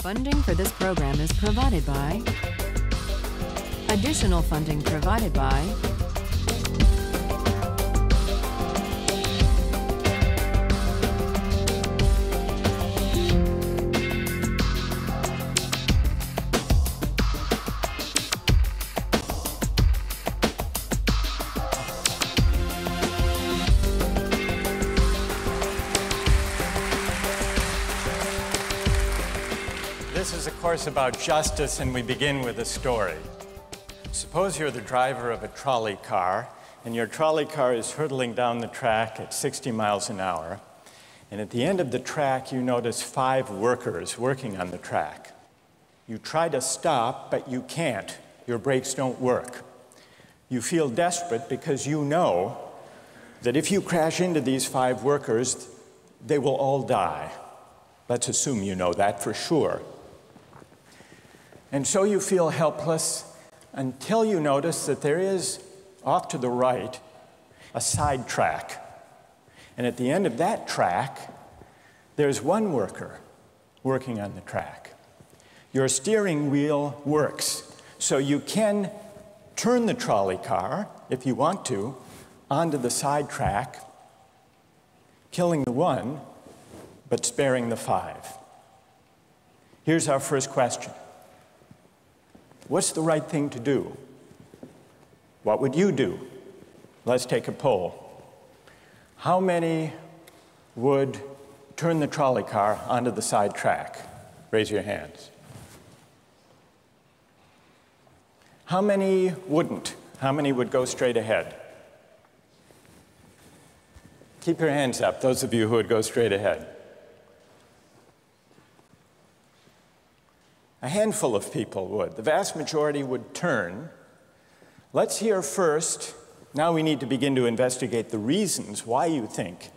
Funding for this program is provided by. Additional funding provided by. This is a course about justice, and we begin with a story. Suppose you're the driver of a trolley car, and your trolley car is hurtling down the track at 60 miles an hour, and at the end of the track, you notice 5 workers working on the track. You try to stop, but you can't. Your brakes don't work. You feel desperate because you know that if you crash into these 5 workers, they will all die. Let's assume you know that for sure. And so you feel helpless until you notice that there is, off to the right, a side track. And at the end of that track, there's one worker working on the track. Your steering wheel works, so you can turn the trolley car, if you want to, onto the side track, killing the one, but sparing the 5. Here's our first question. What's the right thing to do? What would you do? Let's take a poll. How many would turn the trolley car onto the side track? Raise your hands. How many wouldn't? How many would go straight ahead? Keep your hands up, those of you who would go straight ahead. A handful of people would. The vast majority would turn. Let's hear first. Now we need to begin to investigate the reasons why you think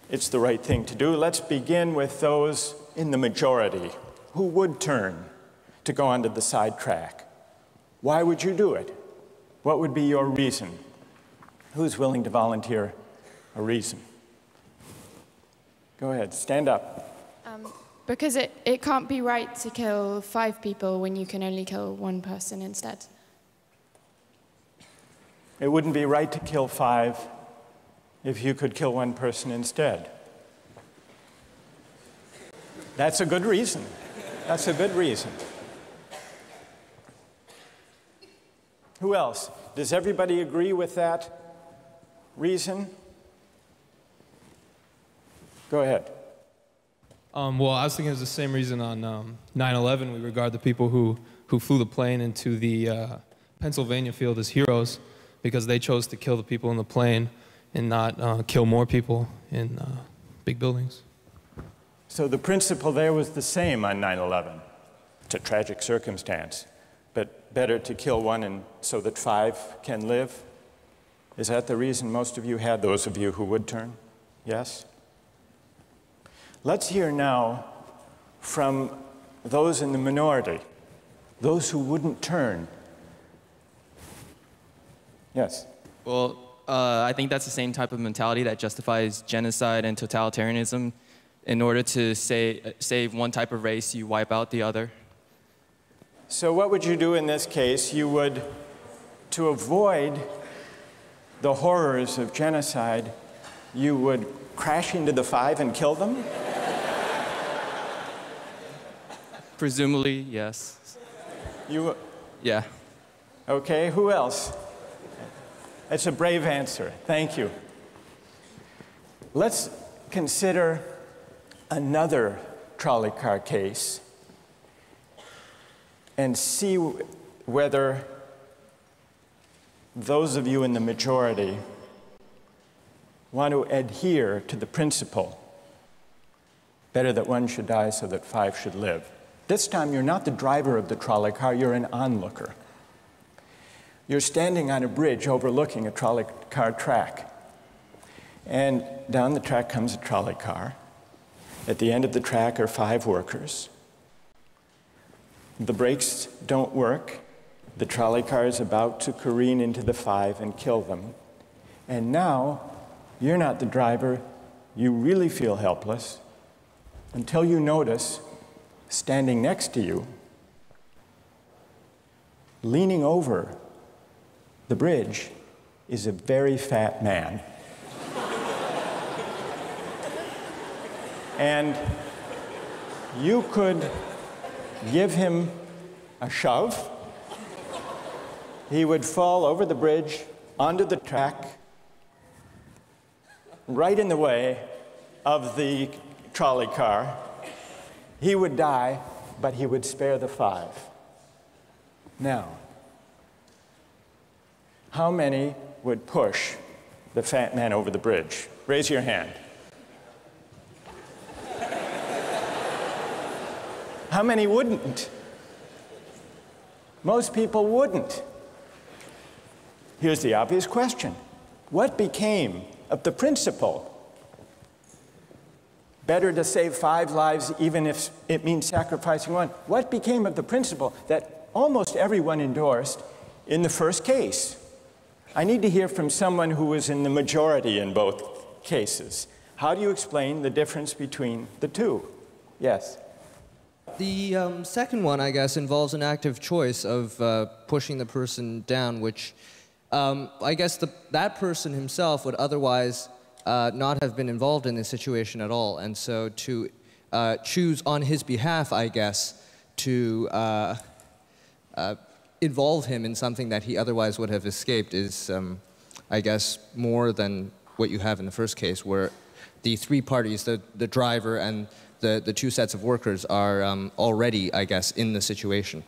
it's the right thing to do. Let's begin with those in the majority who would turn to go onto the side track. Why would you do it? What would be your reason? Who's willing to volunteer a reason? Go ahead, stand up. Because it can't be right to kill 5 people when you can only kill 1 person instead. It wouldn't be right to kill 5 if you could kill 1 person instead. That's a good reason. That's a good reason. Who else? Does everybody agree with that reason? Go ahead. Well, I was thinking it's the same reason on 9/11. We regard the people who flew the plane into the Pennsylvania field as heroes because they chose to kill the people in the plane and not kill more people in big buildings. So the principle there was the same on 9/11. It's a tragic circumstance, but better to kill 1 and so that 5 can live? Is that the reason most of you had, those of you who would turn? Yes? Let's hear now from those in the minority, those who wouldn't turn. Yes? Well, I think that's the same type of mentality that justifies genocide and totalitarianism. In order to save one type of race, you wipe out the other. So what would you do in this case? You would, to avoid the horrors of genocide, you would crash into the 5 and kill them? Presumably, yes. You? Yeah. Okay, who else? That's a brave answer. Thank you. Let's consider another trolley car case and see whether those of you in the majority want to adhere to the principle, better that 1 should die so that 5 should live. This time, you're not the driver of the trolley car, you're an onlooker. You're standing on a bridge overlooking a trolley car track. And down the track comes a trolley car. At the end of the track are 5 workers. The brakes don't work. The trolley car is about to careen into the 5 and kill them. And now, you're not the driver. You really feel helpless until you notice standing next to you, leaning over the bridge, is a very fat man. And you could give him a shove. He would fall over the bridge, onto the track, right in the way of the trolley car. He would die, but he would spare the 5. Now, how many would push the fat man over the bridge? Raise your hand. How many wouldn't? Most people wouldn't. Here's the obvious question. What became of the principle? Better to save 5 lives even if it means sacrificing 1. What became of the principle that almost everyone endorsed in the first case? I need to hear from someone who was in the majority in both cases. How do you explain the difference between the two? Yes? The second one, I guess, involves an active choice of pushing the person down, which I guess that person himself would otherwise not have been involved in this situation at all. And so to choose on his behalf, I guess, to involve him in something that he otherwise would have escaped is, I guess, more than what you have in the first case, where the 3 parties, the driver and the 2 sets of workers, are already, I guess, in the situation.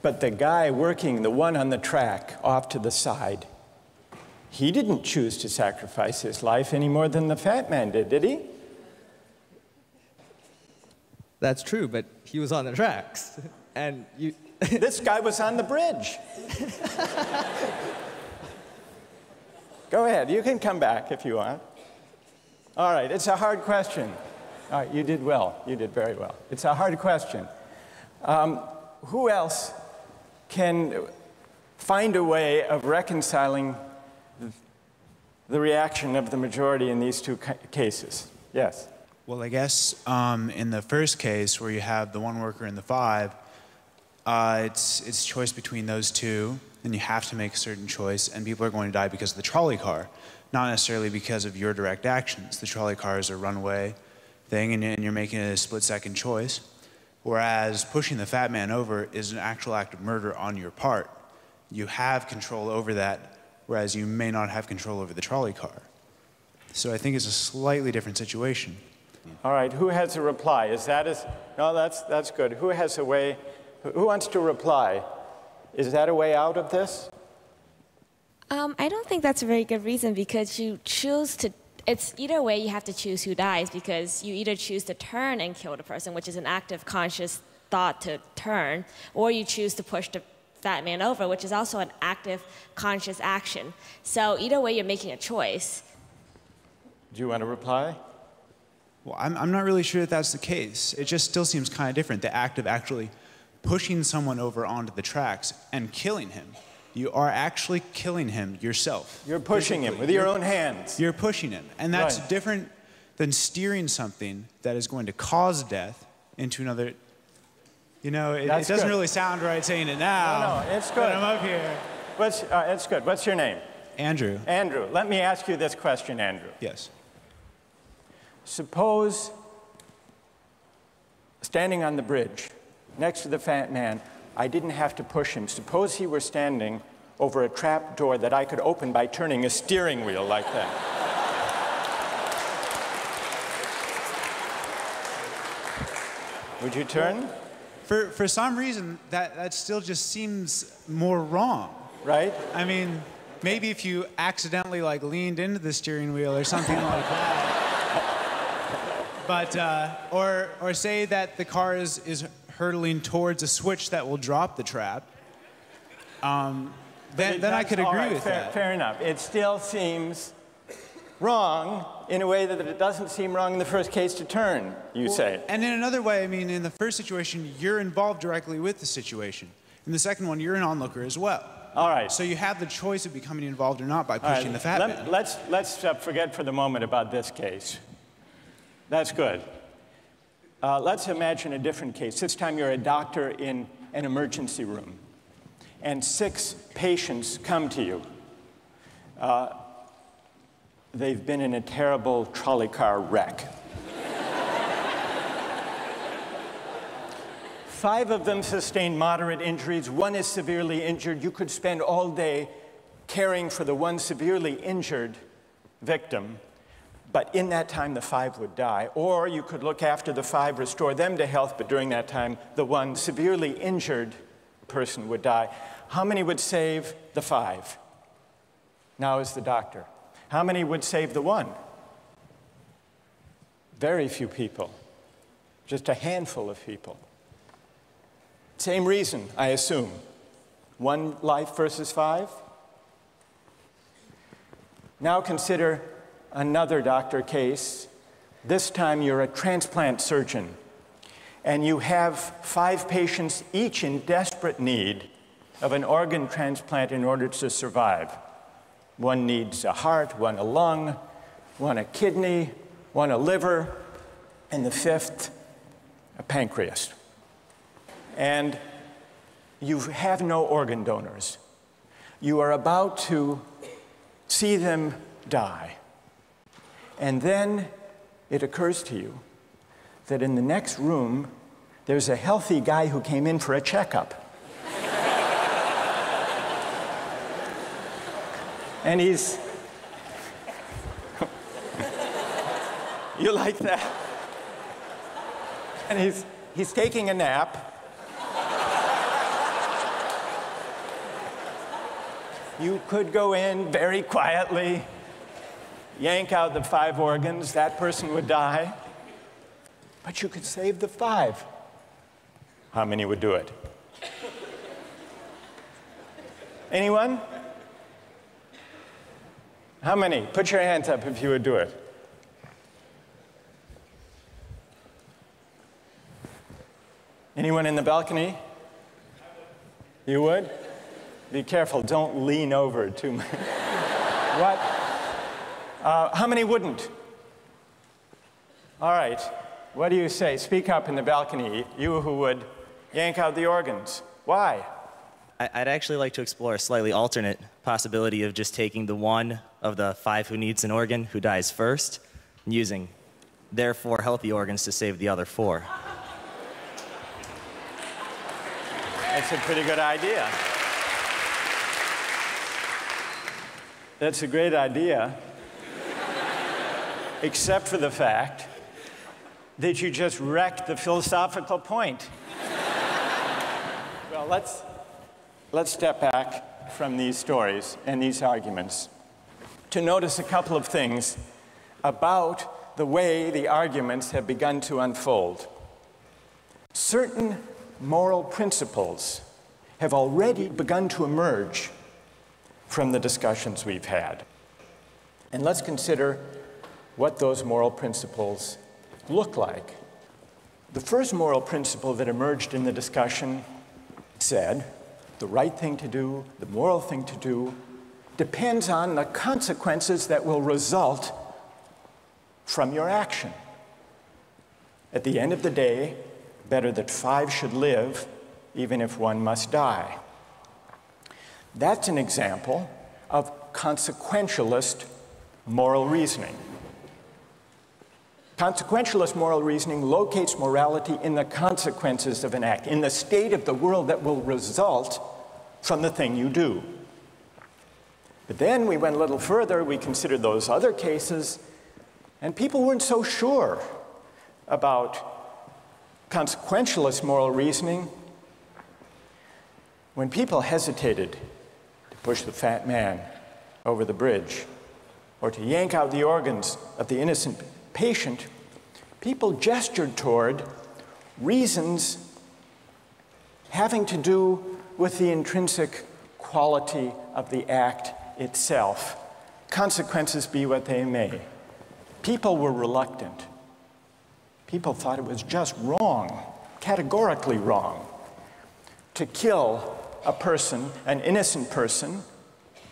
But the guy working, the one on the track off to the side, he didn't choose to sacrifice his life any more than the fat man did he? That's true, but he was on the tracks, and you... This guy was on the bridge. Go ahead, you can come back if you want. All right, it's a hard question. All right, you did well. You did very well. It's a hard question. Who else can find a way of reconciling the reaction of the majority in these 2 cases? Yes? Well, I guess in the first case, where you have the 1 worker and the 5, it's choice between those 2, and you have to make a certain choice, and people are going to die because of the trolley car, not necessarily because of your direct actions. The trolley car is a runaway thing, and you're making a split-second choice, whereas pushing the fat man over is an actual act of murder on your part. You have control over that, whereas you may not have control over the trolley car. So I think it's a slightly different situation. All right, who has a reply? No, that's good. Who has a way, who wants to reply? Is that a way out of this? I don't think that's a very good reason, because you choose to, it's either way you have to choose who dies, because you either choose to turn and kill the person, which is an active conscious thought to turn, or you choose to push the fat man over, which is also an active conscious action. So either way you're making a choice. Do you want to reply? Well, I'm not really sure that that's the case. It just still seems kind of different, the act of actually pushing someone over onto the tracks and killing him. You are actually killing him yourself. You're pushing him with your own hands. You're pushing him. And that's Right. different than steering something that is going to cause death into another. You know, it doesn't good. really sound right saying it now. No, it's good. But I'm up here. It's good. What's your name? Andrew. Andrew. Let me ask you this question, Andrew. Yes. Suppose, standing on the bridge next to the fat man, I didn't have to push him. Suppose he were standing over a trap door that I could open by turning a steering wheel like that. Would you turn? For some reason, that still just seems more wrong. Right? I mean, maybe if you accidentally like leaned into the steering wheel or something like that. But, or say that the car is hurtling towards a switch that will drop the trap. Then I could agree with that. Fair enough. It still seems wrong in a way that it doesn't seem wrong in the first case to turn, you say. And in another way, I mean, in the first situation, you're involved directly with the situation. In the second one, you're an onlooker as well. All right. So you have the choice of becoming involved or not by pushing the fat man. Let's forget for the moment about this case. That's good. Let's imagine a different case. This time you're a doctor in an emergency room, and 6 patients come to you. They've been in a terrible trolley car wreck. 5 of them sustained moderate injuries. 1 is severely injured. You could spend all day caring for the 1 severely injured victim, but in that time the 5 would die. Or you could look after the 5, restore them to health, but during that time the 1 severely injured person would die. How many would save the 5? Now is the doctor. How many would save the 1? Very few people. Just a handful of people. Same reason, I assume. 1 life versus 5. Now consider another doctor case. This time you're a transplant surgeon, and you have 5 patients, each in desperate need of an organ transplant in order to survive. 1 needs a heart, 1 a lung, 1 a kidney, 1 a liver, and the 5th, a pancreas. And you have no organ donors. You are about to see them die. And then it occurs to you that in the next room, there's a healthy guy who came in for a checkup. And he's... You like that? And he's taking a nap. You could go in very quietly, yank out the 5 organs, that person would die, but you could save the 5. How many would do it? Anyone? How many? Put your hands up if you would do it. Anyone in the balcony? You would? Be careful, don't lean over too much. What? How many wouldn't? All right, what do you say? Speak up in the balcony, you who would yank out the organs. Why? I'd actually like to explore a slightly alternate possibility of just taking the 1 of the 5 who needs an organ who dies first, and using their 4 healthy organs to save the other 4. That's a pretty good idea. That's a great idea, except for the fact that you just wrecked the philosophical point. Well, let's step back from these stories and these arguments to notice a couple of things about the way the arguments have begun to unfold. Certain moral principles have already begun to emerge from the discussions we've had. And let's consider what those moral principles look like. The first moral principle that emerged in the discussion said, the right thing to do, the moral thing to do, depends on the consequences that will result from your action. At the end of the day, better that 5 should live, even if 1 must die. That's an example of consequentialist moral reasoning. Consequentialist moral reasoning locates morality in the consequences of an act, in the state of the world that will result from the thing you do. But then we went a little further, we considered those other cases, and people weren't so sure about consequentialist moral reasoning. When people hesitated to push the fat man over the bridge or to yank out the organs of the innocent patient, people gestured toward reasons having to do with the intrinsic quality of the act itself, consequences be what they may. People were reluctant. People thought it was just wrong, categorically wrong, to kill a person, an innocent person,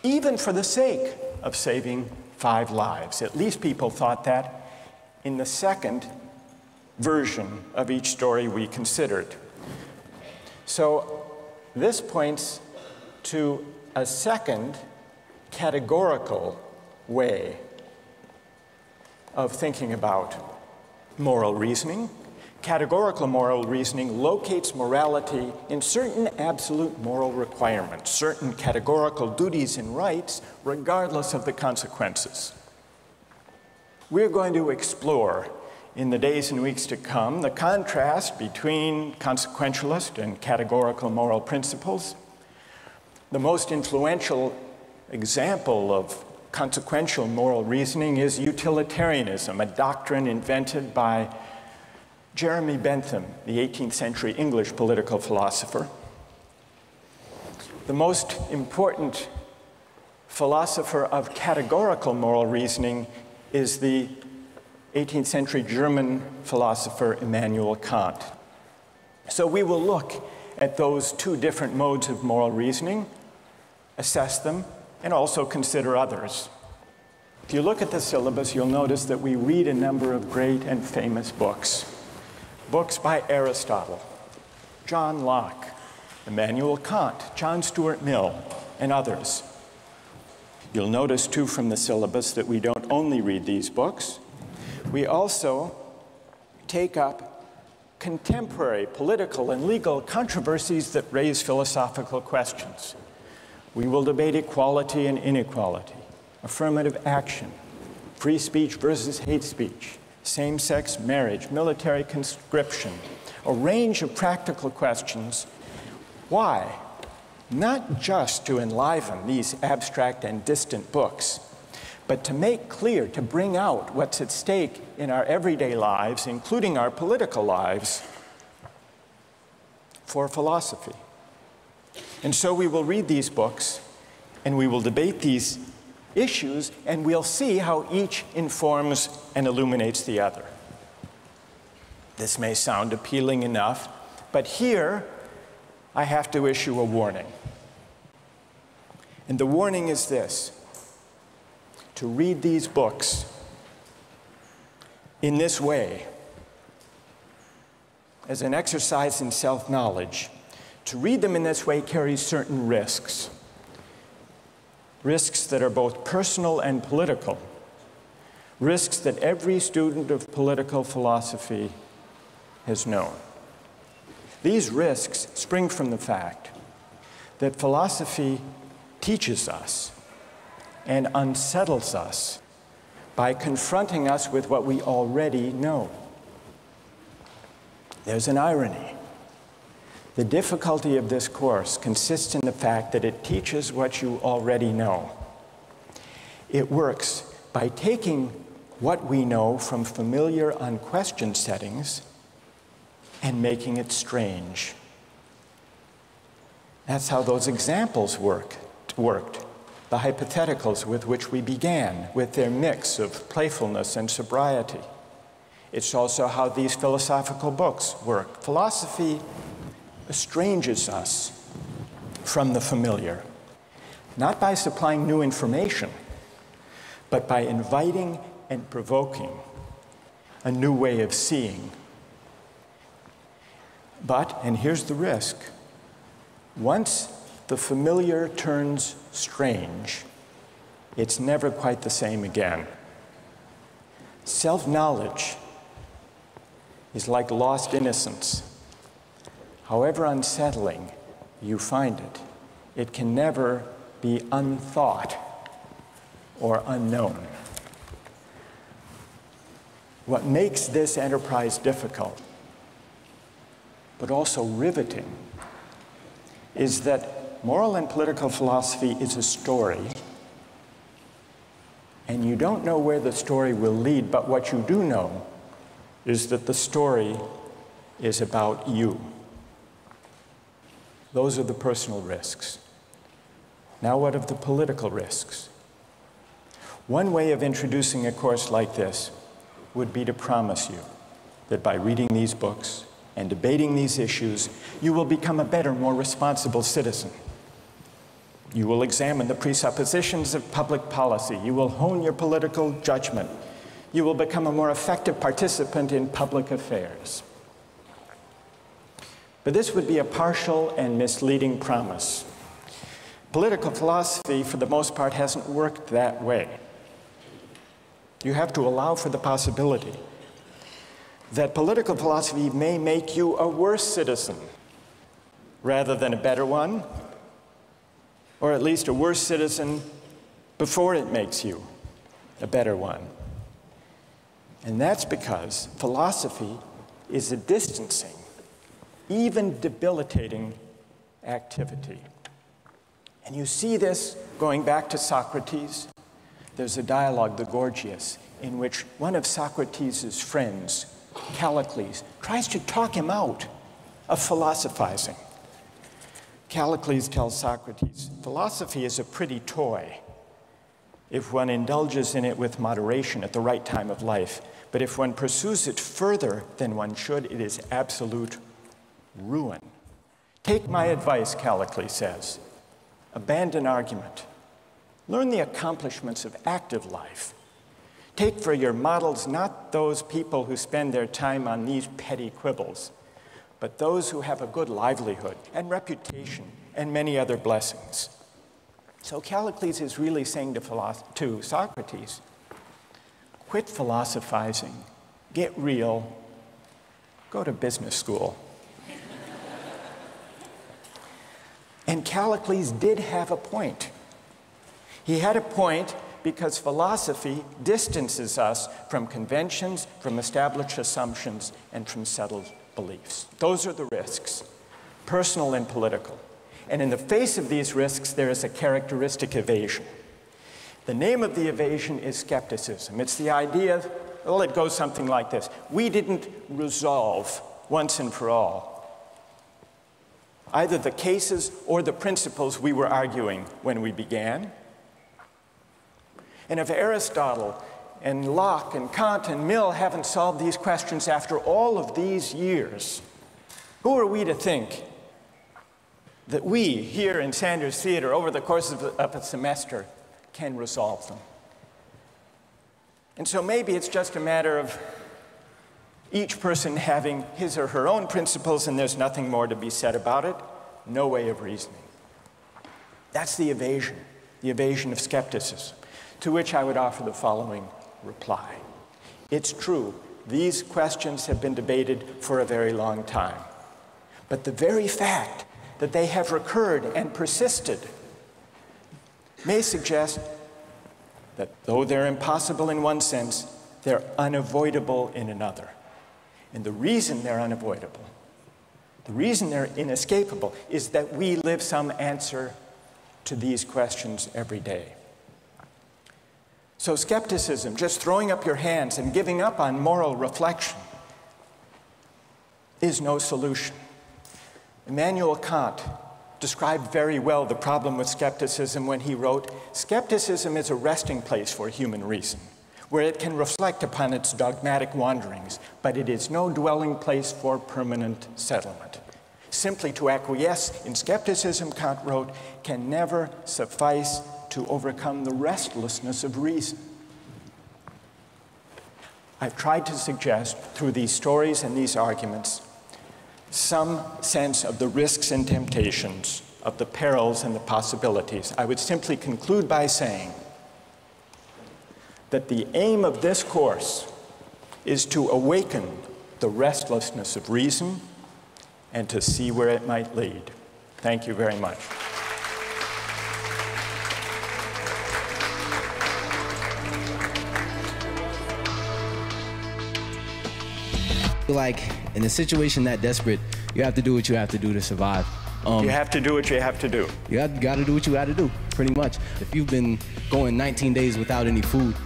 even for the sake of saving 5 lives. At least people thought that in the second version of each story we considered. So this points to a second categorical way of thinking about moral reasoning. Categorical moral reasoning locates morality in certain absolute moral requirements, certain categorical duties and rights, regardless of the consequences. We're going to explore in the days and weeks to come the contrast between consequentialist and categorical moral principles. The most influential example of consequential moral reasoning is utilitarianism, a doctrine invented by Jeremy Bentham, the 18th century English political philosopher. The most important philosopher of categorical moral reasoning is the 18th century German philosopher Immanuel Kant. So we will look at those two different modes of moral reasoning, assess them, and also consider others. If you look at the syllabus, you'll notice that we read a number of great and famous books. Books by Aristotle, John Locke, Immanuel Kant, John Stuart Mill, and others. You'll notice, too, from the syllabus that we don't only read these books. We also take up contemporary political and legal controversies that raise philosophical questions. We will debate equality and inequality, affirmative action, free speech versus hate speech, same-sex marriage, military conscription, a range of practical questions. Why? Not just to enliven these abstract and distant books, but to make clear, to bring out what's at stake in our everyday lives, including our political lives, for philosophy. And so we will read these books, and we will debate these issues, and we'll see how each informs and illuminates the other. This may sound appealing enough, but here I have to issue a warning. And the warning is this: to read these books in this way, as an exercise in self-knowledge, to read them in this way carries certain risks. Risks that are both personal and political. Risks that every student of political philosophy has known. These risks spring from the fact that philosophy teaches us and unsettles us by confronting us with what we already know. There's an irony. The difficulty of this course consists in the fact that it teaches what you already know. It works by taking what we know from familiar, unquestioned settings and making it strange. That's how those examples worked. The hypotheticals with which we began, with their mix of playfulness and sobriety. It's also how these philosophical books work. Philosophy estranges us from the familiar, not by supplying new information, but by inviting and provoking a new way of seeing. But, and here's the risk, once the familiar turns strange, it's never quite the same again. Self-knowledge is like lost innocence. However unsettling you find it, it can never be unthought or unknown. What makes this enterprise difficult, but also riveting, is that moral and political philosophy is a story, and you don't know where the story will lead, but what you do know is that the story is about you. Those are the personal risks. Now what of the political risks? One way of introducing a course like this would be to promise you that by reading these books and debating these issues, you will become a better, more responsible citizen. You will examine the presuppositions of public policy. You will hone your political judgment. You will become a more effective participant in public affairs. But this would be a partial and misleading promise. Political philosophy, for the most part, hasn't worked that way. You have to allow for the possibility that political philosophy may make you a worse citizen rather than a better one, or at least a worse citizen before it makes you a better one. And that's because philosophy is a distancing, even debilitating activity. And you see this going back to Socrates. There's a dialogue, the Gorgias, in which one of Socrates' friends, Callicles, tries to talk him out of philosophizing. Callicles tells Socrates, philosophy is a pretty toy if one indulges in it with moderation at the right time of life. But if one pursues it further than one should, it is absolute ruin. Take my advice, Callicles says. Abandon argument. Learn the accomplishments of active life. Take for your models not those people who spend their time on these petty quibbles, but those who have a good livelihood and reputation and many other blessings. So Callicles is really saying to Socrates, quit philosophizing, get real, go to business school. And Callicles did have a point. He had a point because philosophy distances us from conventions, from established assumptions, and from settled beliefs. Those are the risks, personal and political. And in the face of these risks, there is a characteristic evasion. The name of the evasion is skepticism. It's the idea, well, it goes something like this. We didn't resolve once and for all either the cases or the principles we were arguing when we began. And if Aristotle and Locke and Kant and Mill haven't solved these questions after all of these years, who are we to think that we here in Sanders Theater over the course of a semester can resolve them? And so maybe it's just a matter of each person having his or her own principles and there's nothing more to be said about it. No way of reasoning. That's the evasion of skepticism, to which I would offer the following reply. It's true, these questions have been debated for a very long time. But the very fact that they have recurred and persisted may suggest that though they're impossible in one sense, they're unavoidable in another. And the reason they're unavoidable, the reason they're inescapable, is that we live some answer to these questions every day. So skepticism, just throwing up your hands and giving up on moral reflection, is no solution. Immanuel Kant described very well the problem with skepticism when he wrote, "Skepticism is a resting place for human reason, where it can reflect upon its dogmatic wanderings, but it is no dwelling place for permanent settlement. Simply to acquiesce in skepticism," Kant wrote, "can never suffice to overcome the restlessness of reason." I've tried to suggest through these stories and these arguments some sense of the risks and temptations, of the perils and the possibilities. I would simply conclude by saying that the aim of this course is to awaken the restlessness of reason and to see where it might lead. Thank you very much. Like, in a situation that desperate, you have to do what you have to do to survive. You have to do what you have to do. You got to do what you got to do, pretty much. If you've been going 19 days without any food,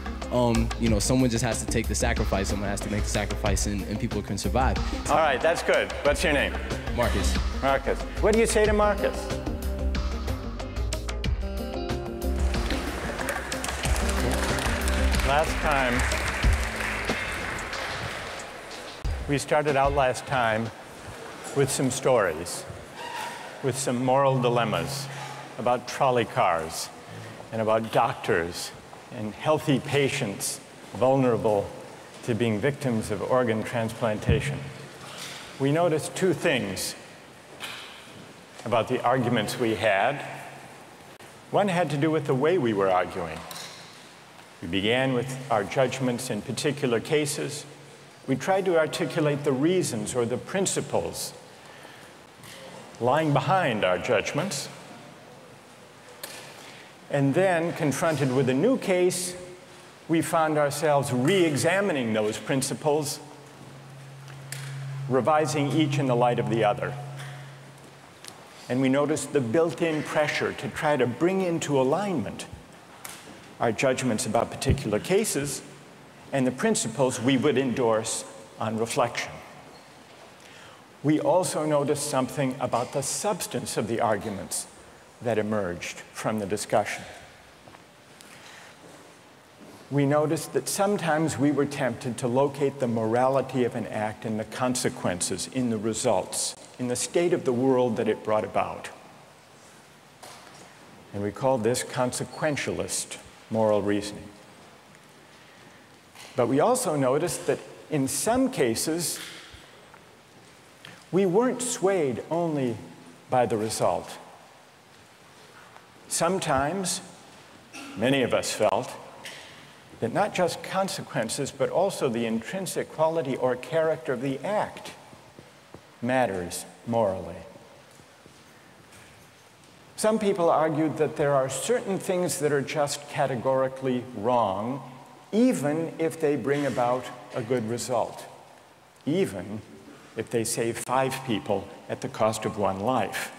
you know, someone just has to take the sacrifice. Someone has to make the sacrifice, and people can survive. All right, that's good. What's your name? Marcus. Marcus. What do you say to Marcus? Last time, we started out last time with some stories, with some moral dilemmas about trolley cars and about doctors and healthy patients vulnerable to being victims of organ transplantation, we noticed two things about the arguments we had. One had to do with the way we were arguing. We began with our judgments in particular cases. We tried to articulate the reasons or the principles lying behind our judgments. And then, confronted with a new case, we found ourselves re-examining those principles, revising each in the light of the other. And we noticed the built-in pressure to try to bring into alignment our judgments about particular cases and the principles we would endorse on reflection. We also noticed something about the substance of the arguments that emerged from the discussion. We noticed that sometimes we were tempted to locate the morality of an act in the consequences, in the results, in the state of the world that it brought about. And we called this consequentialist moral reasoning. But we also noticed that in some cases, we weren't swayed only by the result. Sometimes, many of us felt that not just consequences, but also the intrinsic quality or character of the act matters morally. Some people argued that there are certain things that are just categorically wrong, even if they bring about a good result, even if they save 5 people at the cost of 1 life.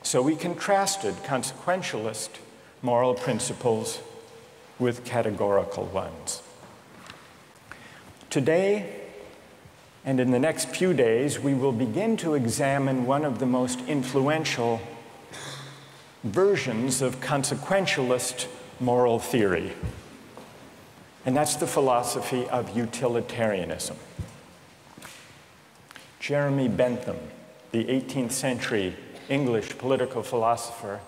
So we contrasted consequentialist moral principles with categorical ones. Today, and in the next few days, we will begin to examine one of the most influential versions of consequentialist moral theory, and that's the philosophy of utilitarianism. Jeremy Bentham, the 18th century English political philosopher,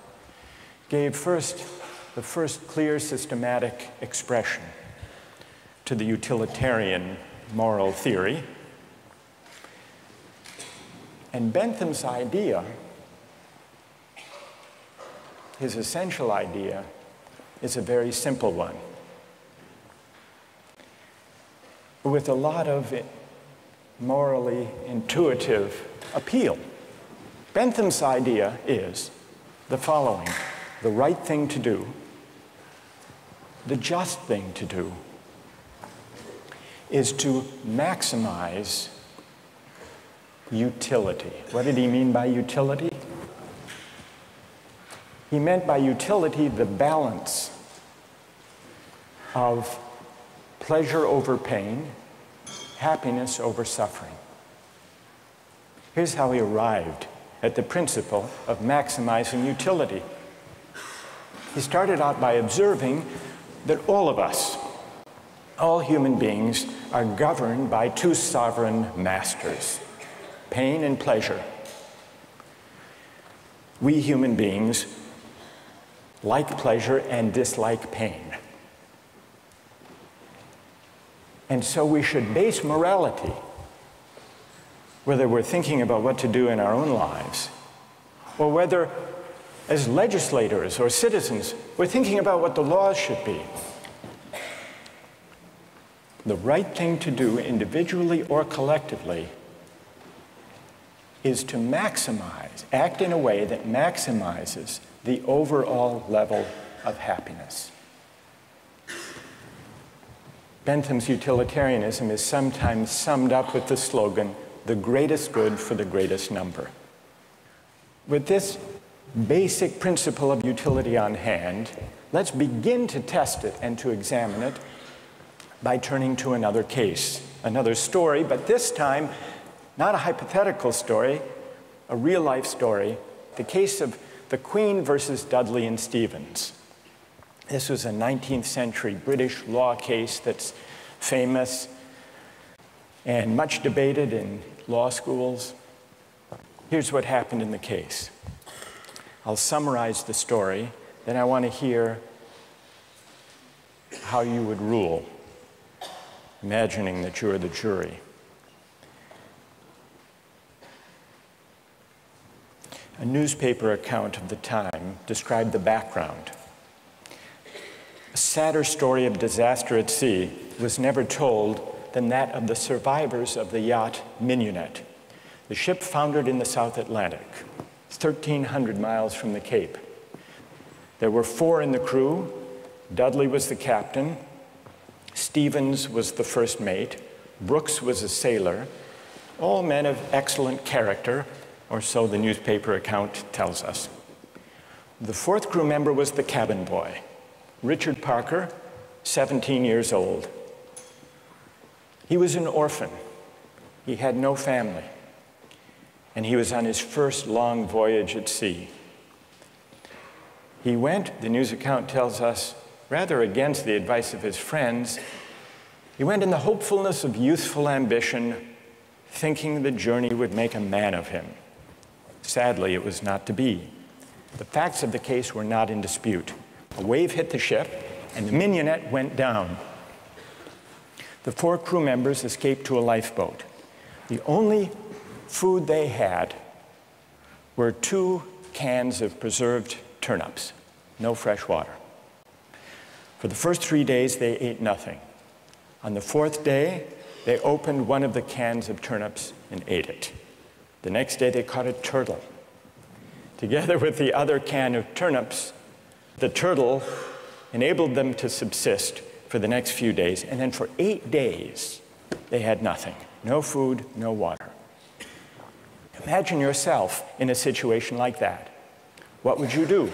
gave the first clear systematic expression to the utilitarian moral theory. And Bentham's idea, his essential idea, is a very simple one, with a lot of morally intuitive appeal. Bentham's idea is the following: the right thing to do, the just thing to do, is to maximize utility. What did he mean by utility? He meant by utility the balance of pleasure over pain, happiness over suffering. Here's how he arrived at the principle of maximizing utility. He started out by observing that all of us, all human beings, are governed by 2 sovereign masters, pain and pleasure. We human beings like pleasure and dislike pain. And so we should base morality, whether we're thinking about what to do in our own lives, or whether as legislators or citizens we're thinking about what the laws should be. The right thing to do individually or collectively is to maximize, act in a way that maximizes the overall level of happiness. Bentham's utilitarianism is sometimes summed up with the slogan, "the greatest good for the greatest number." With this basic principle of utility on hand, let's begin to test it and to examine it by turning to another case, another story, but this time not a hypothetical story, a real-life story, the case of the Queen versus Dudley and Stevens. This was a 19th century British law case that's famous and much debated in law schools. Here's what happened in the case. I'll summarize the story, then I want to hear how you would rule. imagining that you're the jury. A newspaper account of the time described the background. A sadder story of disaster at sea was never told than that of the survivors of the yacht Mignonette. The ship foundered in the South Atlantic, 1,300 miles from the Cape. There were 4 in the crew. Dudley was the captain, Stevens was the first mate, Brooks was a sailor, all men of excellent character, or so the newspaper account tells us. The 4th crew member was the cabin boy, Richard Parker, 17 years old. He was an orphan. He had no family. And he was on his first long voyage at sea. He went, the news account tells us, rather against the advice of his friends. He went in the hopefulness of youthful ambition, thinking the journey would make a man of him. Sadly, it was not to be. The facts of the case were not in dispute. A wave hit the ship, and the Mignonette went down. The 4 crew members escaped to a lifeboat. The only food they had were 2 cans of preserved turnips, no fresh water. For the first 3 days, they ate nothing. On the 4th day, they opened one of the cans of turnips and ate it. The next day, they caught a turtle. Together with the other can of turnips, the turtle enabled them to subsist for the next few days. And then for 8 days, they had nothing. No food, no water. Imagine yourself in a situation like that. What would you do?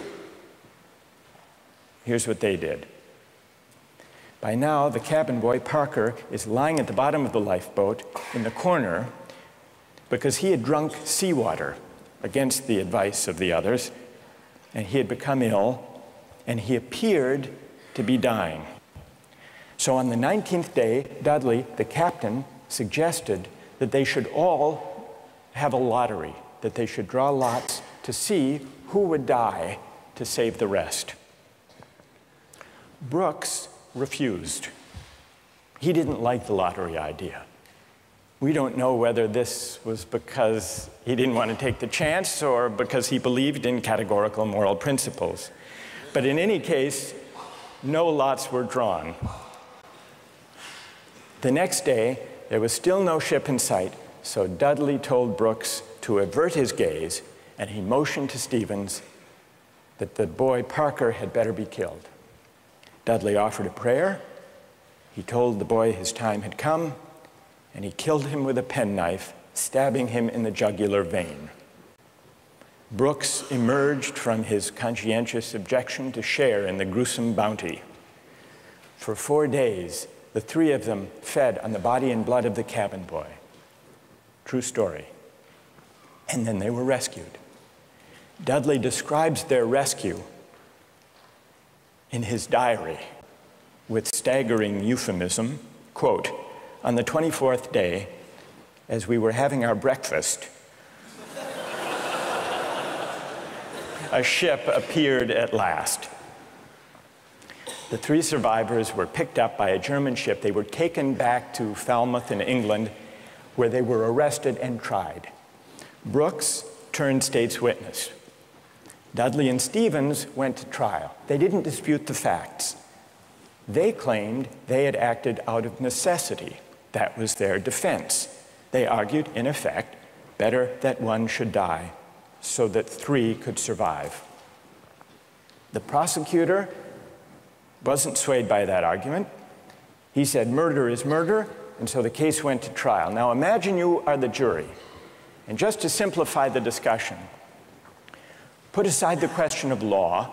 Here's what they did. By now, the cabin boy, Parker, is lying at the bottom of the lifeboat in the corner because he had drunk seawater against the advice of the others, and he had become ill, and he appeared to be dying. So on the 19th day, Dudley, the captain, suggested that they should all have a lottery, that they should draw lots to see who would die to save the rest. Brooks refused. He didn't like the lottery idea. We don't know whether this was because he didn't want to take the chance or because he believed in categorical moral principles. But in any case, no lots were drawn. The next day, there was still no ship in sight, so Dudley told Brooks to avert his gaze, and he motioned to Stevens that the boy Parker had better be killed. Dudley offered a prayer. He told the boy his time had come, and he killed him with a penknife, stabbing him in the jugular vein. Brooks emerged from his conscientious objection to share in the gruesome bounty. For 4 days, the 3 of them fed on the body and blood of the cabin boy. True story. And then they were rescued. Dudley describes their rescue in his diary with staggering euphemism, quote, "On the 24th day, as we were having our breakfast, a ship appeared at last. The 3 survivors were picked up by a German ship. They were taken back to Falmouth in England, where they were arrested and tried. Brooks turned state's witness. Dudley and Stevens went to trial. They didn't dispute the facts. They claimed they had acted out of necessity. That was their defense. They argued, in effect, better that one should die so that 3 could survive. The prosecutor wasn't swayed by that argument. He said murder is murder, and so the case went to trial. Now imagine you are the jury, and just to simplify the discussion, put aside the question of law,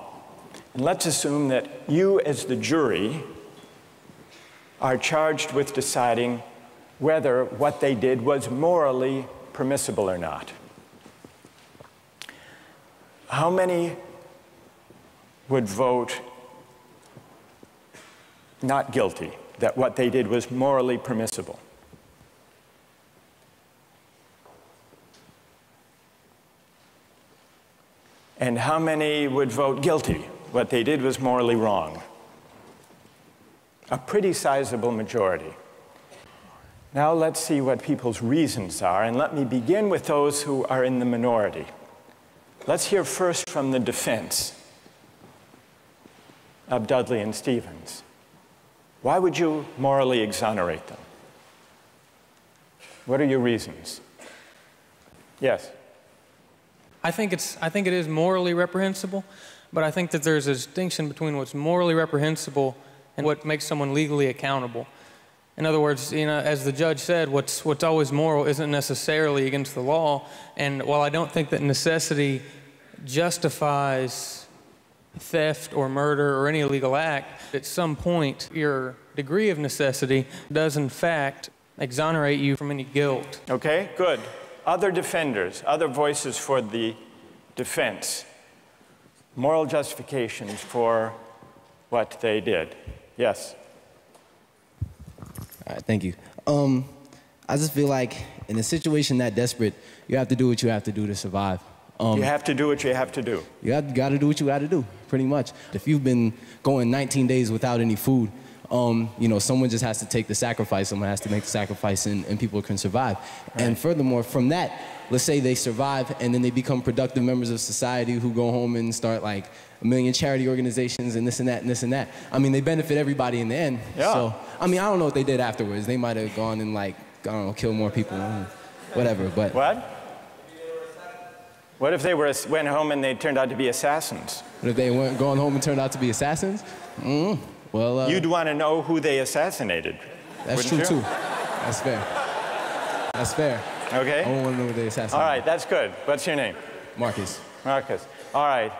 and let's assume that you as the jury are charged with deciding whether what they did was morally permissible or not. How many would vote not guilty, that what they did was morally permissible? And how many would vote guilty, what they did was morally wrong? A pretty sizable majority. Now let's see what people's reasons are, and let me begin with those who are in the minority. Let's hear first from the defense of Dudley and Stevens. Why would you morally exonerate them? What are your reasons? Yes? I think it is morally reprehensible, but I think that there's a distinction between what's morally reprehensible and what makes someone legally accountable. In other words, as the judge said, what's always moral isn't necessarily against the law. And while I don't think that necessity justifies theft or murder or any illegal act, at some point your degree of necessity does in fact exonerate you from any guilt. Okay, good. Other defenders, other voices for the defense, moral justifications for what they did. Yes? All right, thank you. I just feel like in a situation that desperate, you have to do what you have to do to survive. You have to do what you have to do. You got to do what you got to do, pretty much. If you've been going 19 days without any food, someone just has to take the sacrifice. Someone has to make the sacrifice, and people can survive. Right. And furthermore, from that, let's say they survive, and then they become productive members of society who go home and start like 1 million charity organizations and this and that and this and that. I mean, they benefit everybody in the end. Yeah. So, I mean, I don't know what they did afterwards. They might have gone and like, I don't know, kill more people, whatever. But what? What if they went home and they turned out to be assassins? What if they weren't going home and turned out to be assassins? Well, you'd want to know who they assassinated. That's true, too. That's fair. That's fair. Okay. I want to know who they assassinated. All right, that's good. What's your name? Marcus. Marcus. All right.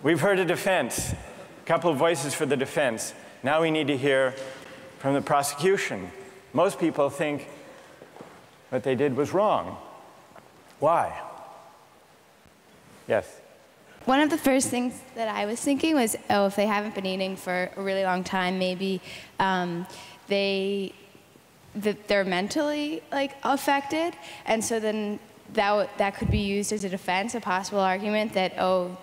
We've heard a defense, a couple of voices for the defense. Now we need to hear from the prosecution. Most people think what they did was wrong. Why? Yes? One of the first things that I was thinking was, oh, if they haven't been eating for a really long time, maybe they're mentally affected, and so then that could be used as a defense, a possible argument that, oh,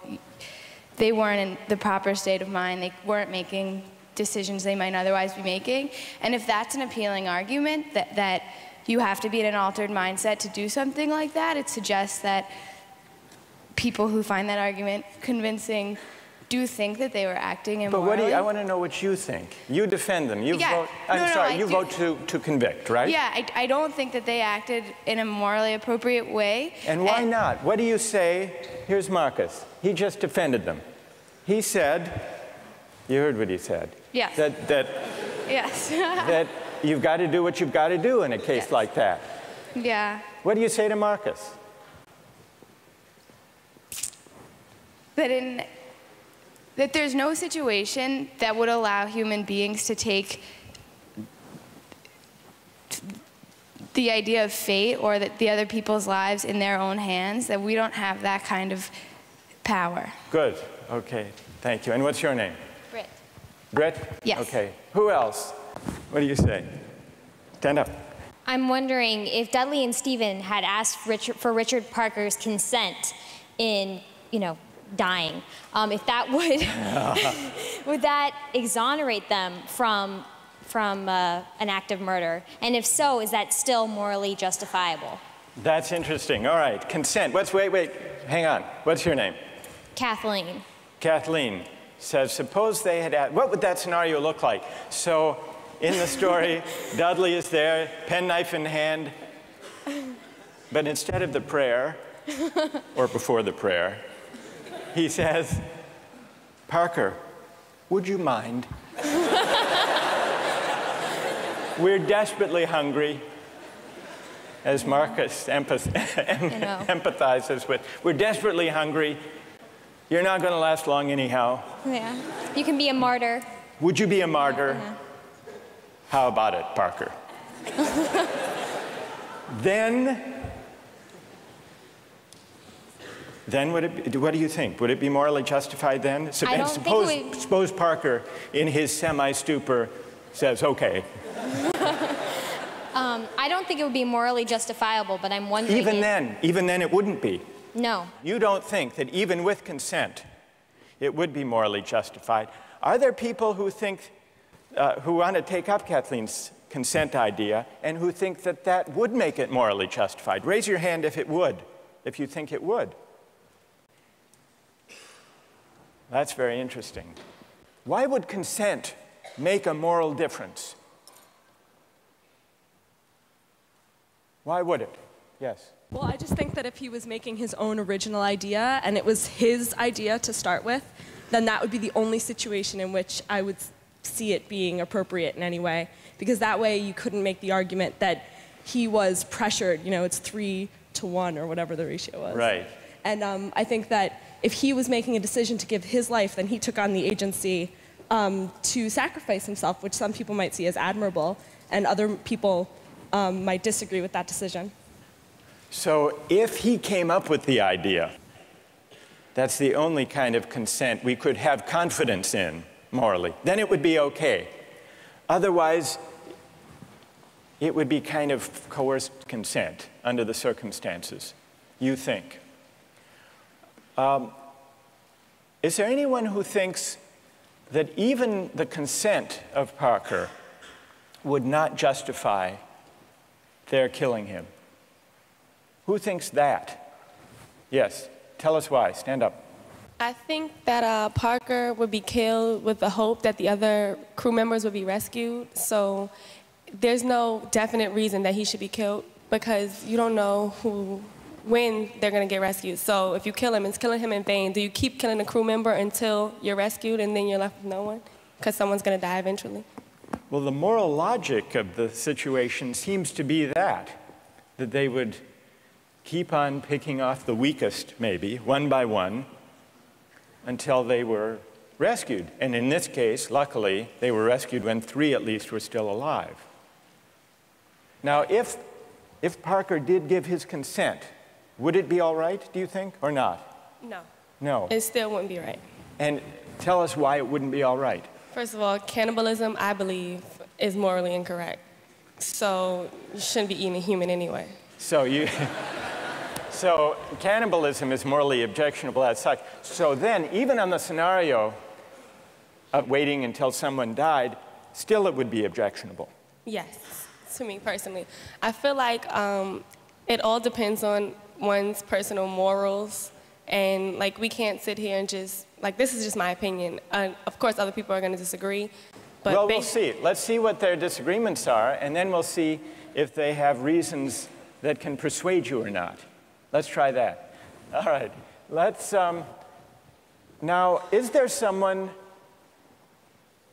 they weren't in the proper state of mind, they weren't making decisions they might otherwise be making. And if that's an appealing argument, that you have to be in an altered mindset to do something like that, it suggests that people who find that argument convincing do think that they were acting immorally. But I want to know what you think. You defend them. You vote. You vote to convict, right? Yeah, I don't think that they acted in a morally appropriate way. And why not? What do you say? Here's Marcus. He just defended them. He said, you heard what he said. Yes. Yes. That you've got to do what you've got to do in a case like that. Yeah. What do you say to Marcus? That there's no situation that would allow human beings to take the idea of fate or the other people's lives in their own hands, that we don't have that kind of power. Good. Okay. Thank you. And what's your name? Britt. Britt? Yes. Okay. Who else? What do you say? Stand up. I'm wondering if Dudley and Stephen had asked for Richard Parker's consent in, dying, if that would that exonerate them from an act of murder? And if so, is that still morally justifiable? That's interesting. All right, consent. Wait, hang on. What's your name? Kathleen. Kathleen says, suppose they had asked, what would that scenario look like? So in the story, Dudley is there, penknife in hand, but instead of the prayer, or before the prayer, he says, Parker, would you mind? We're desperately hungry, as Marcus empathizes with. We're desperately hungry. You're not going to last long anyhow. Yeah. You can be a martyr. Would you be a martyr? Yeah. How about it, Parker? Then what do you think? Would it be morally justified then? Suppose Parker, in his semi-stupor, says, okay. I don't think it would be morally justifiable, but I'm wondering even then it wouldn't be. No. You don't think that even with consent, it would be morally justified. Are there people who think, who want to take up Kathleen's consent idea and who think that that would make it morally justified. Raise your hand if it would, if you think it would. That's very interesting. Why would consent make a moral difference? Why would it? Yes. Well, I just think that if he was making his own original idea and it was his idea to start with, then that would be the only situation in which I would see it being appropriate in any way. Because that way you couldn't make the argument that he was pressured, you know, it's 3-to-1 or whatever the ratio was. Right. And I think that if he was making a decision to give his life, then he took on the agency to sacrifice himself, which some people might see as admirable, and other people might disagree with that decision. So if he came up with the idea, that's the only kind of consent we could have confidence in morally, then it would be okay. Otherwise, it would be kind of coerced consent under the circumstances, you think. Is there anyone who thinks that even the consent of Parker would not justify their killing him? Who thinks that? Yes, tell us why. Stand up. I think that Parker would be killed with the hope that the other crew members would be rescued. So there's no definite reason that he should be killed because you don't know when they're going to get rescued. So if you kill him, it's killing him in vain. Do you keep killing a crew member until you're rescued and then you're left with no one? Because someone's going to die eventually. Well, the moral logic of the situation seems to be that they would keep on picking off the weakest, maybe, one by one, until they were rescued. And in this case, luckily, they were rescued when 3 at least were still alive. Now, if Parker did give his consent, would it be all right, do you think, or not? No. No. It still wouldn't be right. And tell us why it wouldn't be all right. First of all, cannibalism, I believe, is morally incorrect. So you shouldn't be eating a human anyway. So cannibalism is morally objectionable as such. So then, even on the scenario of waiting until someone died, still it would be objectionable. Yes, to me personally. I feel like it all depends on one's personal morals. And like, we can't sit here and just, like, this is just my opinion. Of course, other people are going to disagree. But well, we'll see. Let's see what their disagreements are, and then we'll see if they have reasons that can persuade you or not. Let's try that. All right. Let's, now, is there someone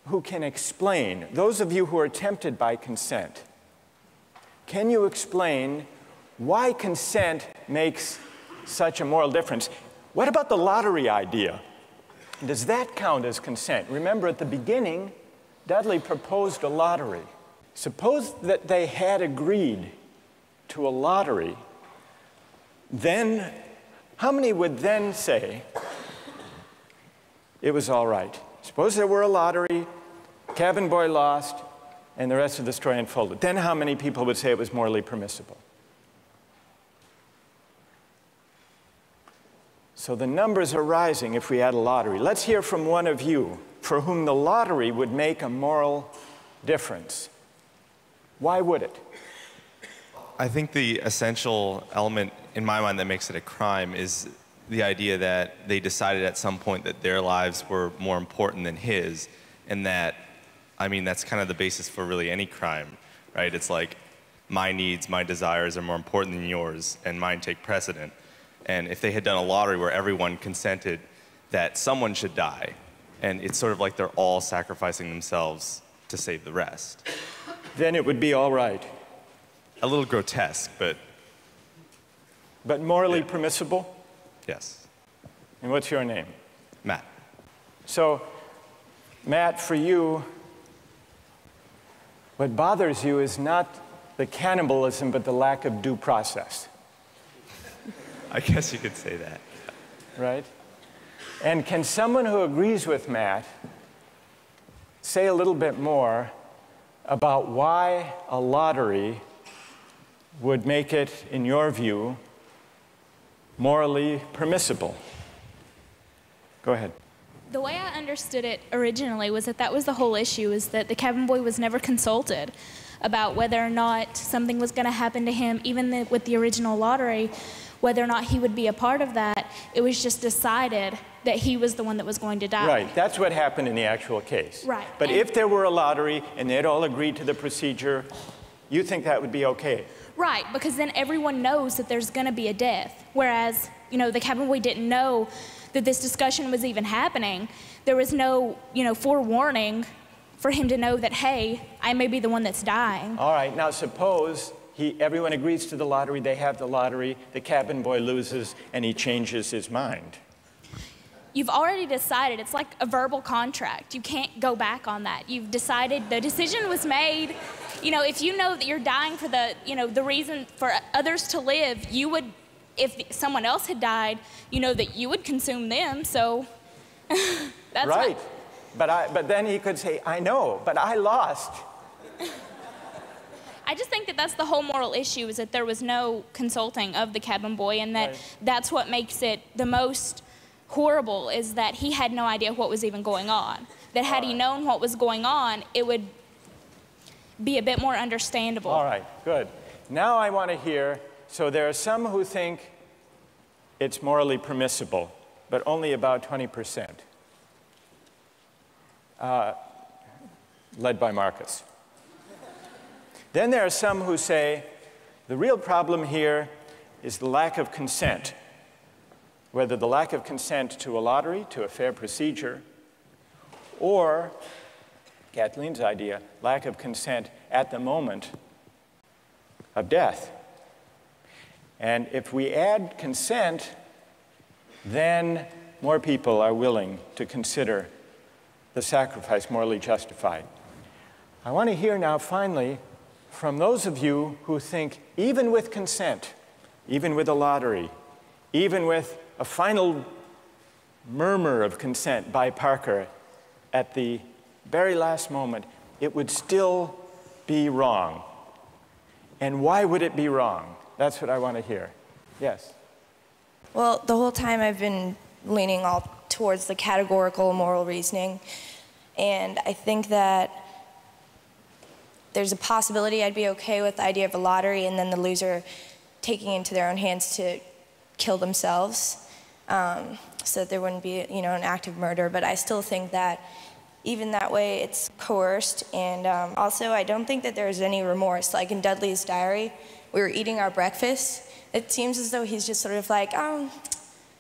who can explain, those of you who are tempted by consent, can you explain why consent makes such a moral difference? What about the lottery idea? Does that count as consent? Remember, at the beginning, Dudley proposed a lottery. Suppose that they had agreed to a lottery, then how many would then say it was all right? Suppose there were a lottery, cabin boy lost, and the rest of the story unfolded. Then how many people would say it was morally permissible? So the numbers are rising if we had a lottery. Let's hear from one of you for whom the lottery would make a moral difference. Why would it? I think the essential element in my mind that makes it a crime is the idea that they decided at some point that their lives were more important than his, and that, I mean, that's kind of the basis for really any crime, right? It's like, my needs, my desires are more important than yours, and mine take precedent. And if they had done a lottery where everyone consented that someone should die, and it's sort of like they're all sacrificing themselves to save the rest. Then it would be all right. A little grotesque, but... But morally permissible? Yes. And what's your name? Matt. So, Matt, for you, what bothers you is not the cannibalism, but the lack of due process. I guess you could say that. Right? And can someone who agrees with Matt say a little bit more about why a lottery would make it, in your view, morally permissible? Go ahead. The way I understood it originally was that was the whole issue, is that the cabin boy was never consulted. about whether or not something was going to happen to him, even with the original lottery, whether or not he would be a part of that. It was just decided that he was the one that was going to die. Right, that's what happened in the actual case. Right. But if there were a lottery and they'd all agreed to the procedure, you think that would be okay? Right, because then everyone knows that there's going to be a death. Whereas, you know, the cabin boy didn't know that this discussion was even happening. There was no, you know, forewarning for him to know that, hey, I may be the one that's dying. All right, now suppose everyone agrees to the lottery, they have the lottery, the cabin boy loses, and he changes his mind. You've already decided. It's like a verbal contract. You can't go back on that. You've decided, the decision was made. You know, if you know that you're dying for the, you know, the reason for others to live, you would, if someone else had died, you know that you would consume them, so that's right. But then he could say, I know, but I lost. I just think that that's the whole moral issue, is that there was no consulting of the cabin boy, and that that's what makes it the most horrible, is that he had no idea what was even going on. That had he known what was going on, it would be a bit more understandable. All right, good. Now I want to hear, so there are some who think it's morally permissible, but only about 20%, led by Marcus. Then there are some who say the real problem here is the lack of consent, whether the lack of consent to a lottery, to a fair procedure, or, Kathleen's idea, lack of consent at the moment of death. And if we add consent, then more people are willing to consider the sacrifice morally justified. I want to hear now, finally, from those of you who think even with consent, even with a lottery, even with a final murmur of consent by Parker at the very last moment, it would still be wrong. And why would it be wrong? That's what I want to hear. Yes? Well, the whole time I've been leaning all towards the categorical moral reasoning. And I think that there's a possibility I'd be okay with the idea of a lottery and then the loser taking it into their own hands to kill themselves, so that there wouldn't be, you know, an act of murder. But I still think that even that way it's coerced. And also I don't think that there's any remorse. Like in Dudley's diary, we were eating our breakfast. It seems as though he's just sort of like,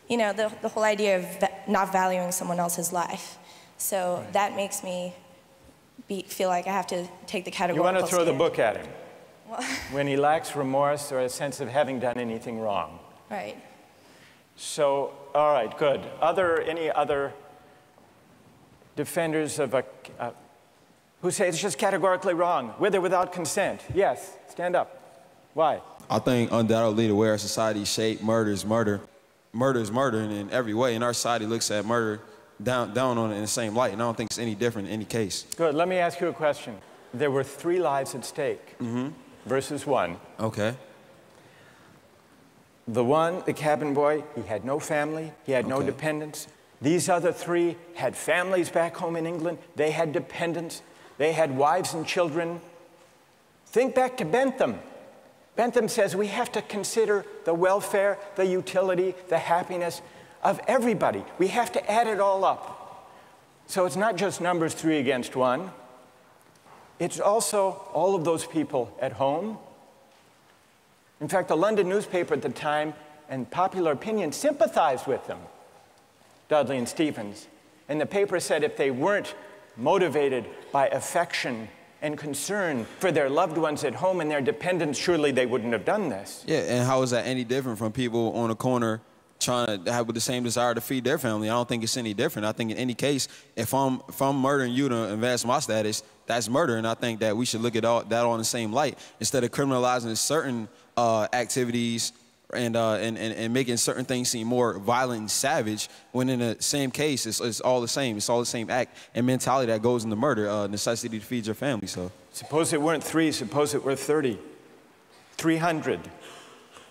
you know, the whole idea of not valuing someone else's life. So that makes me feel like I have to take the categorical. You want to throw stand. the book at him when he lacks remorse or a sense of having done anything wrong. Right. So, all right, good. Any other defenders of who say it's just categorically wrong, with or without consent? Yes, stand up. Why? I think undoubtedly the way our society is shaped, murder is murder. Murder is murder in every way, and our society looks at murder down on it in the same light, and I don't think it's any different in any case. Good. Let me ask you a question. There were 3 lives at stake versus 1. Okay. The one, the cabin boy, he had no family, he had no dependents. These other 3 had families back home in England, they had dependents, they had wives and children. Think back to Bentham. Bentham says we have to consider the welfare, the utility, the happiness of everybody. We have to add it all up. So it's not just numbers 3 against 1. It's also all of those people at home. In fact, the London newspaper at the time and popular opinion sympathized with them, Dudley and Stevens. And the paper said if they weren't motivated by affection and concern for their loved ones at home and their dependents, surely they wouldn't have done this. Yeah, and how is that any different from people on the corner trying to have the same desire to feed their family? I don't think it's any different. I think in any case, if I'm murdering you to advance my status, that's murder, and I think that we should look at that all in the same light instead of criminalizing certain activities and making certain things seem more violent and savage, when in the same case, it's all the same. It's all the same act and mentality that goes into murder, necessity to feed your family. So suppose it weren't 3, suppose it were 30, 300.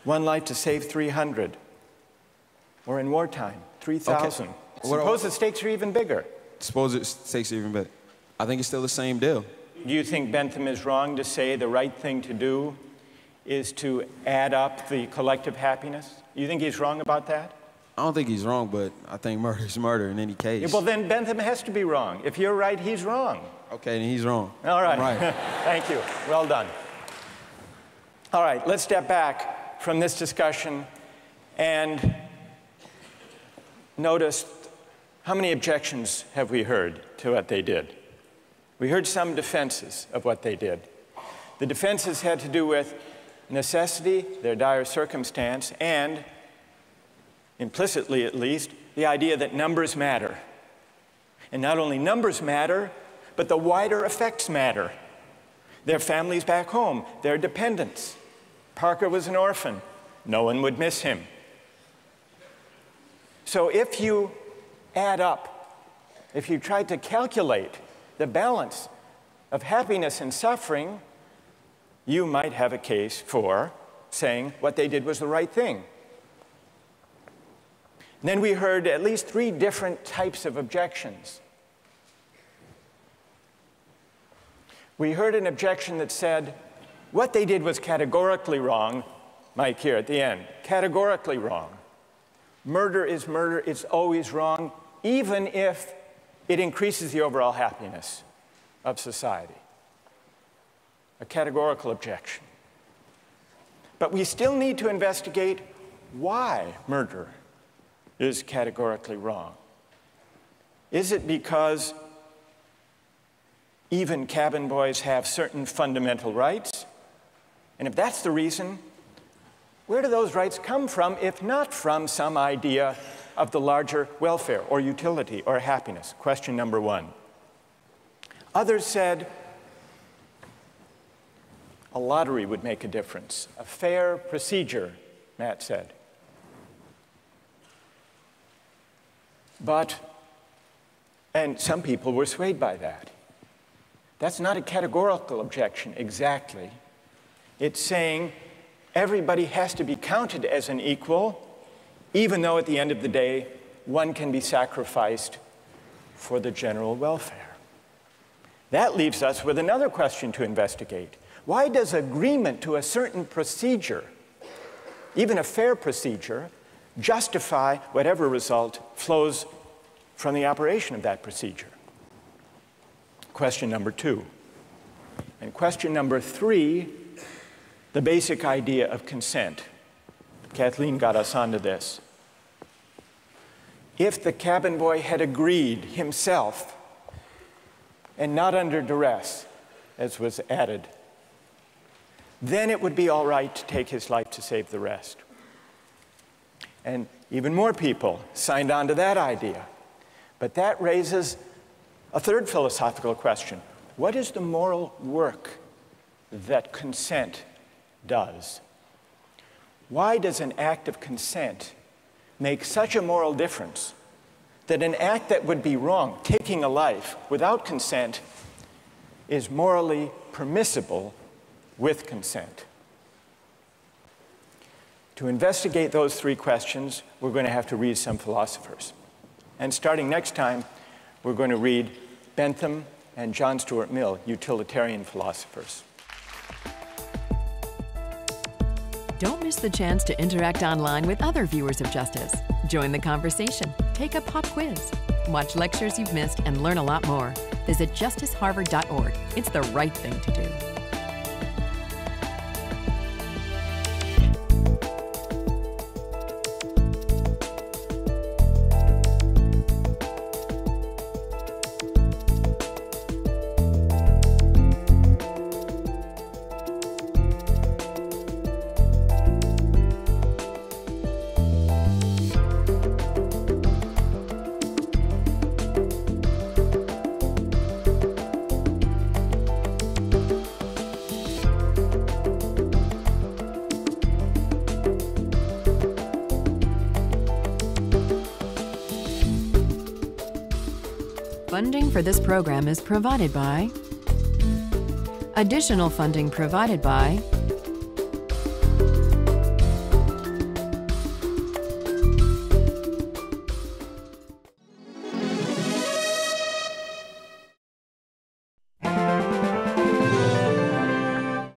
1 life to save 300. Or in wartime, 3,000. Suppose the stakes are even bigger. Suppose the stakes are even bigger. I think it's still the same deal. you think Bentham is wrong to say the right thing to do is to add up the collective happiness? You think he's wrong about that? I don't think he's wrong, but I think murder is murder in any case. Yeah, well, then Bentham has to be wrong. If you're right, he's wrong. Okay, then he's wrong. All right. Right. Thank you. Well done. All right, let's step back from this discussion and notice how many objections have we heard to what they did. We heard some defenses of what they did. The defenses had to do with necessity, their dire circumstance, and, implicitly at least, the idea that numbers matter. And not only numbers matter, but the wider effects matter. Their families back home, their dependents. Parker was an orphan. No one would miss him. So if you add up, if you try to calculate the balance of happiness and suffering, you might have a case for saying what they did was the right thing. And then we heard at least 3 different types of objections. We heard an objection that said, what they did was categorically wrong, Mike here at the end, categorically wrong. Murder is murder, it's always wrong, even if it increases the overall happiness of society. A categorical objection. But we still need to investigate why murder is categorically wrong. Is it because even cabin boys have certain fundamental rights? And if that's the reason, where do those rights come from, if not from some idea of the larger welfare or utility or happiness? Question number 1. Others said a lottery would make a difference. A fair procedure, Matt said. And some people were swayed by that. That's not a categorical objection exactly. It's saying everybody has to be counted as an equal, even though at the end of the day, one can be sacrificed for the general welfare. That leaves us with another question to investigate. Why does agreement to a certain procedure, even a fair procedure, justify whatever result flows from the operation of that procedure? Question number 2. And question number 3, the basic idea of consent. Kathleen got us onto this. If the cabin boy had agreed himself, and not under duress, as was added, then it would be all right to take his life to save the rest. And even more people signed on to that idea. But that raises a third philosophical question. What is the moral work that consent does? Why does an act of consent make such a moral difference that an act that would be wrong, taking a life without consent, is morally permissible with consent? To investigate those 3 questions, we're going to have to read some philosophers. And starting next time, we're going to read Bentham and John Stuart Mill, utilitarian philosophers. Don't miss the chance to interact online with other viewers of Justice. Join the conversation, take a pop quiz, watch lectures you've missed, and learn a lot more. Visit justiceharvard.org. It's the right thing to do. Funding for this program is provided by... Additional funding provided by